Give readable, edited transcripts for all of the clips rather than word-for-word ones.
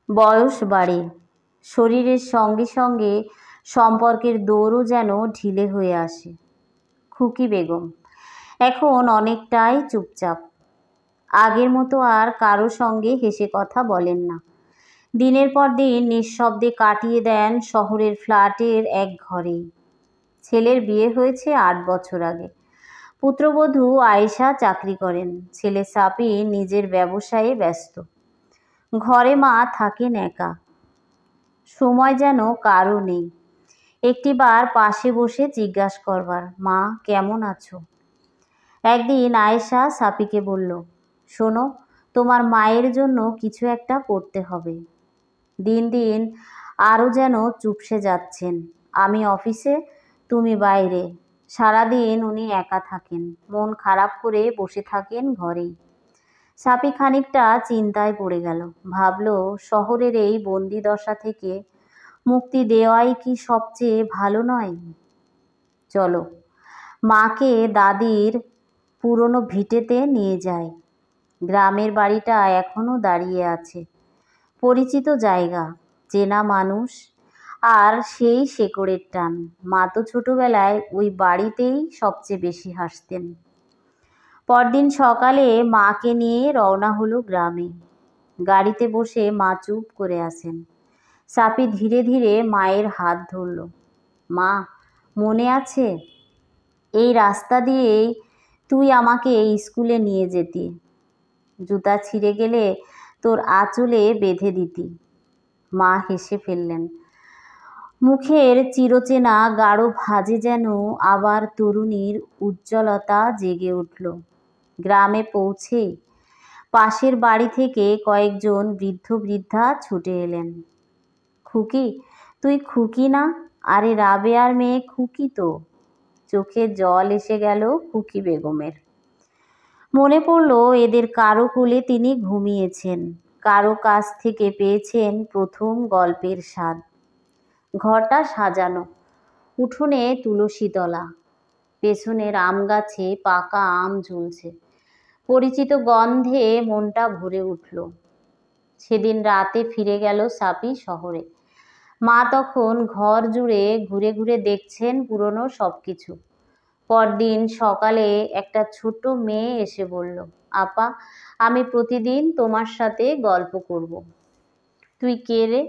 বয়স বাড়ে, শরীরের সঙ্গে সঙ্গে সম্পর্কের দৌড়ও যেন ঢিলে হয়ে আসে। খুকি বেগম এখন অনেকটাই চুপচাপ। আগের মতো আর কারো সঙ্গে হেসে কথা বলেন না। দিনের পর দিন নিঃশব্দে কাটিয়ে দেন শহরের ফ্ল্যাটের এক ঘরেই। ছেলের বিয়ে হয়েছে ৮ বছর আগে। পুত্রবধূ আয়েশা চাকরি করেন, ছেলে সাপি নিজের ব্যবসায়ে ব্যস্ত। ঘরে মা থাকেন একা। সময় যেন কারও নেই একটিবার পাশে বসে জিজ্ঞাসা করবার, মা কেমন আছো? একদিন আয়েশা সাপিকে বলল, শোনো, তোমার মায়ের জন্য কিছু একটা করতে হবে। দিন দিন আরও যেন চুপসে যাচ্ছেন। আমি অফিসে, তুমি বাইরে। সারাদিন উনি একা থাকেন, মন খারাপ করে বসে থাকেন ঘরেই। সাপি খানিকটা চিন্তায় পড়ে গেল। ভাবল, শহরের এই বন্দিদশা থেকে মুক্তি দেওয়াই কি সবচেয়ে ভালো নয়? চলো, মাকে দাদির পুরনো ভিটেতে নিয়ে যায়। গ্রামের বাড়িটা এখনো দাঁড়িয়ে আছে, পরিচিত জায়গা, চেনা মানুষ, আর সেই শেকড়ের টান। মা তো ছোটবেলায় ওই বাড়িতেই সবচেয়ে বেশি হাসতেন। পরদিন সকালে মাকে নিয়ে রওনা হলো গ্রামে। গাড়িতে বসে মা চুপ করে আসেন। সাপি ধীরে ধীরে মায়ের হাত ধরল। মা, মনে আছে এই রাস্তা দিয়েই তুই আমাকে স্কুলে নিয়ে যেতি? জুতা ছিঁড়ে গেলে তোর আঁচলে বেঁধে দিতি। মা হেসে ফেললেন। মুখের চিরচেনা গাঢ় ভাঁজে যেন আবার তরুণীর উজ্জ্বলতা জেগে উঠল। গ্রামে পৌঁছেই পাশের বাড়ি থেকে কয়েকজন বৃদ্ধ বৃদ্ধা ছুটে এলেন। খুকি, তুই খুকি না? আরে রাবেয়ার মেয়ে খুকি তো। চোখে জল এসে গেল খুকি বেগমের। মনে পড়ল এদের কারো কোলে তিনি ঘুমিয়েছেন, কারো কাছ থেকে পেয়েছেন প্রথম গল্পের স্বাদ। ঘরটা সাজানো, উঠোনে তুলসী তলা, পেছনের আম গাছে পাকা আম ঝুলছে। পরিচিত গন্ধে মনটা ভরে উঠল। সেদিন রাতে ফিরে গেল সাপি শহরে। মা তখন ঘর জুড়ে ঘুরে ঘুরে দেখছেন পুরনো সব কিছু। পরদিন সকালে একটা ছোট মেয়ে এসে বলল, আপা, আমি প্রতিদিন তোমার সাথে গল্প করব। তুই কে রে?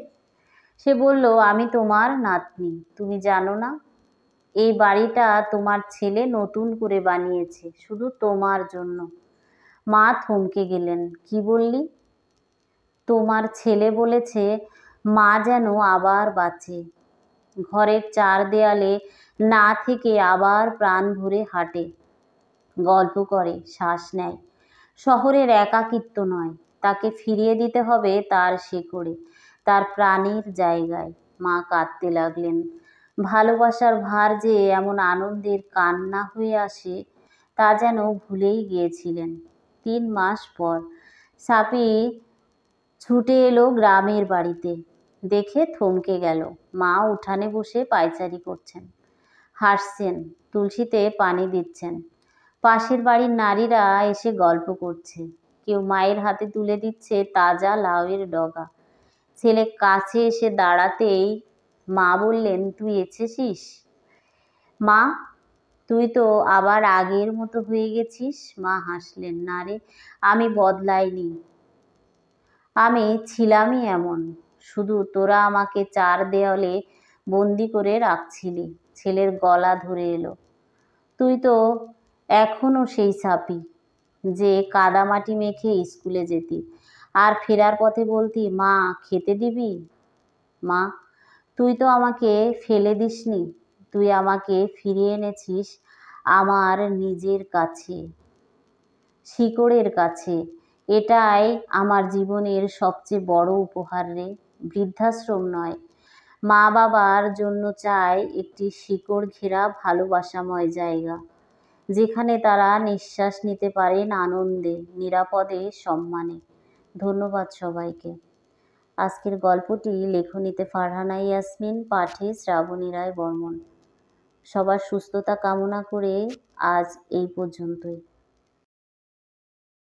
সে বলল, আমি তোমার নাতনি। তুমি জানো না, এই বাড়িটা তোমার ছেলে নতুন করে বানিয়েছে শুধু তোমার জন্য। মা থমকে গেলেন। কি বললি? তোমার ছেলে বলেছে মা যেন আবার বাঁচে, ঘরের চার দেয়ালে না থেকে আবার প্রাণ ভরে হাঁটে, গল্প করে, শ্বাস নেয়। শহরের একাকিত্ব নয়, তাকে ফিরিয়ে দিতে হবে তার শেকড়ে, তার প্রাণের জায়গায়। মা কাঁদতে লাগলেন। ভালোবাসার ভার যে এমন আনন্দের কান্না হয়ে আসে তা যেন ভুলেই গিয়েছিলেন। ৩ মাস পর সাপি ছুটে এলো গ্রামের বাড়িতে। দেখে থমকে গেল। মা উঠানে বসে পায়চারি করছেন, হাসছেন, তুলসীতে পানি দিচ্ছেন। পাশের বাড়ির নারীরা এসে গল্প করছে। কেউ মায়ের হাতে তুলে দিচ্ছে তাজা লাউয়ের ডগা। ছেলে কাছে এসে দাঁড়াতেই মা বললেন, তুই এসেছিস? মা, তুই তো আবার আগের মতো হয়ে গেছিস। মা হাসলেন। না রে, আমি বদলাইনি, আমি ছিলামই এমন, শুধু তোরা আমাকে চার দেওয়ালে বন্দি করে রাখছিলি। ছেলের গলা ধরে এলো। তুই তো এখনো সেই সাপি, যে কাদামাটি মেখে স্কুলে যেতি আর ফেরার পথে বলতি, মা খেতে দিবি? মা, তুই তো আমাকে ফেলে দিসনি, তুই আমাকে ফিরিয়ে এনেছিস আমার নিজের কাছে, শিকড়ের কাছে। এটাই আমার জীবনের সবচেয়ে বড় উপহার রে। বৃদ্ধাশ্রম নয়, মা বাবার জন্য চাই একটি শিকড় ঘেরা ভালোবাসাময় জায়গা, যেখানে তারা নিঃশ্বাস নিতে পারেন আনন্দে, নিরাপদে, সম্মানে। ধন্যবাদ সবাইকে। আজকের গল্পটি লেখনীতে ফারহানা ইয়াসমিন, পাঠে শ্রাবণী রায় বর্মন। সবার সুস্থতা কামনা করে আজ এই পর্যন্তই।